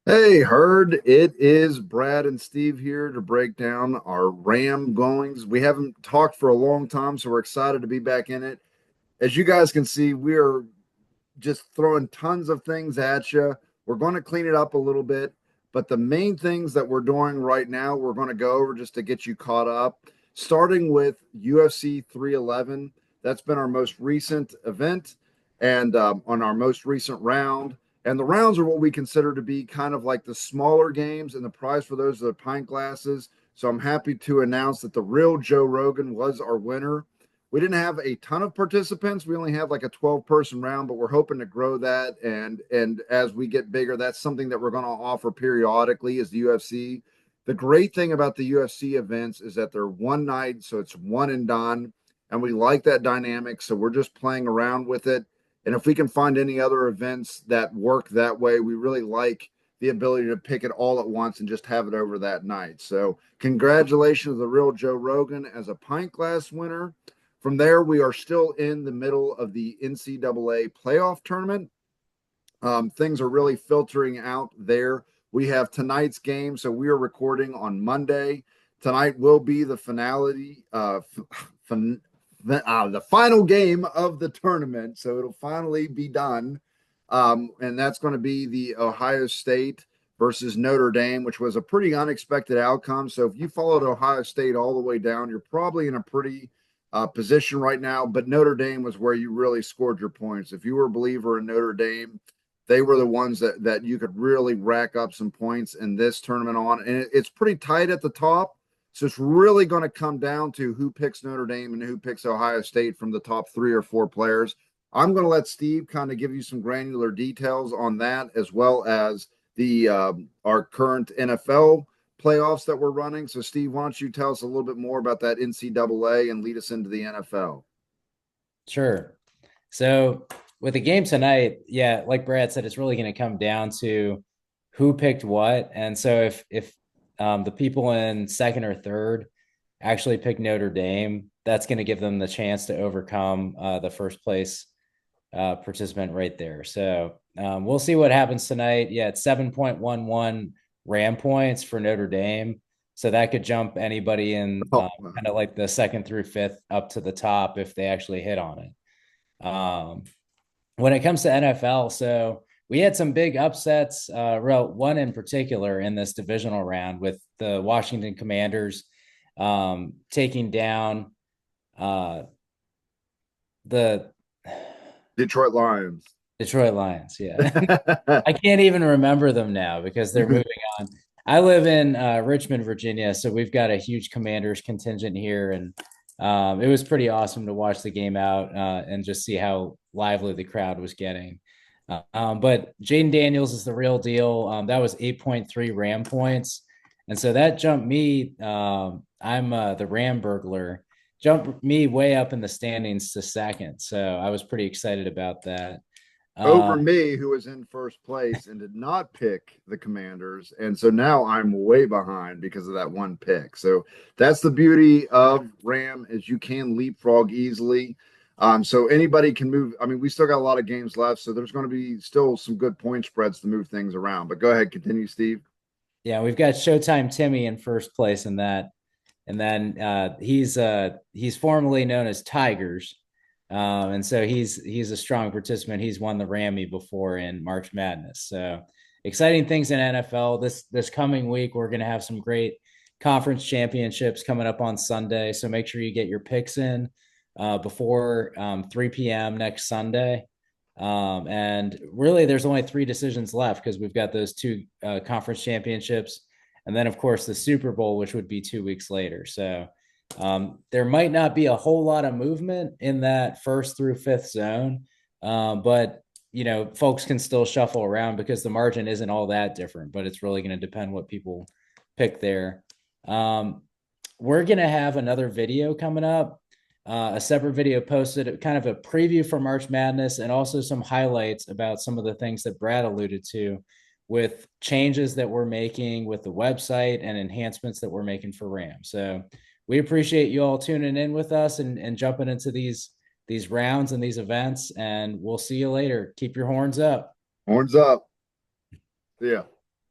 Hey, Herd, it is Brad and Steve here to break down our Ram goings. We haven't talked for a long time, so we're excited to be back in it. As you guys can see, we are just throwing tons of things at you. We're going to clean it up a little bit, but the main things that we're doing right now, we're going to go over just to get you caught up, starting with UFC 311. That's been our most recent event and on our most recent round. And the rounds are what we consider to be kind of like the smaller games, and the prize for those are the pint glasses. So I'm happy to announce that the real Joe Rogan was our winner. We didn't have a ton of participants. We only have like a 12-person round, but we're hoping to grow that. And as we get bigger, that's something that we're going to offer periodically as the UFC. The great thing about the UFC events is that they're one night, so it's one and done. And we like that dynamic. So we're just playing around with it. And if we can find any other events that work that way, we really like the ability to pick it all at once and just have it over that night. So, congratulations to the real Joe Rogan as a pint glass winner. From there, we are still in the middle of the NCAA playoff tournament. Things are really filtering out there. We have tonight's game, so we are recording on Monday. Tonight will be the finality, the final game of the tournament. So it'll finally be done, and that's going to be the Ohio State versus Notre Dame, which was a pretty unexpected outcome. So if you followed Ohio State all the way down, you're probably in a pretty position right now. But Notre Dame was where you really scored your points. If you were a believer in Notre Dame, they were the ones that you could really rack up some points in this tournament on. And it's pretty tight at the top. So it's really going to come down to who picks Notre Dame and who picks Ohio State from the top three or four players. I'm going to let Steve kind of give you some granular details on that, as well as the our current NFL playoffs that we're running. So, Steve, why don't you tell us a little bit more about that NCAA and lead us into the NFL? Sure. So with the game tonight, yeah, like Brad said, it's really going to come down to who picked what. And so if the people in second or third actually pick Notre Dame, that's going to give them the chance to overcome the first place participant right there. So we'll see what happens tonight. Yeah, it's 7.11 RAM points for Notre Dame. So that could jump anybody in Oh, kind of like the second through fifth up to the top if they actually hit on it. When it comes to NFL, so we had some big upsets. One in particular in this divisional round with the Washington Commanders taking down uh, the Detroit Lions. Detroit Lions. Yeah. I can't even remember them now because they're moving on. I live in Richmond, Virginia, so we've got a huge Commanders contingent here, and it was pretty awesome to watch the game out and just see how lively the crowd was getting. But Jaden Daniels is the real deal. That was 8.3 Ram points, and so that jumped me. I'm the Ram burglar. Jumped me way up in the standings to second, so I was pretty excited about that. Uh, Over me, who was in first place and did not pick the Commanders. And so now I'm way behind because of that one pick. So that's the beauty of Ram is you can leapfrog easily. So anybody can move. I mean, we still got a lot of games left, so there's going to be still some good point spreads to move things around. But go ahead, continue, Steve. yeah, we've got Showtime Timmy in first place in that, and then he's formerly known as Tigers, and so he's a strong participant. He's won the Rammy before in March Madness. So exciting things in NFL this coming week. We're going to have some great conference championships coming up on Sunday. So make sure you get your picks in before 3 p.m. next Sunday. And really, there's only three decisions left because we've got those two conference championships, and then of course the Super Bowl, which would be 2 weeks later. So there might not be a whole lot of movement in that first through fifth zone, but folks can still shuffle around because the margin isn't all that different. But it's really going to depend what people pick there. Um, we're going to have another video coming up, a separate video posted, kind of a preview for March Madness and also some highlights about some of the things that Brad alluded to with changes that we're making with the website and enhancements that we're making for RAM. So we appreciate you all tuning in with us and jumping into these rounds and these events. And we'll see you later. Keep your horns up. Horns up. See ya.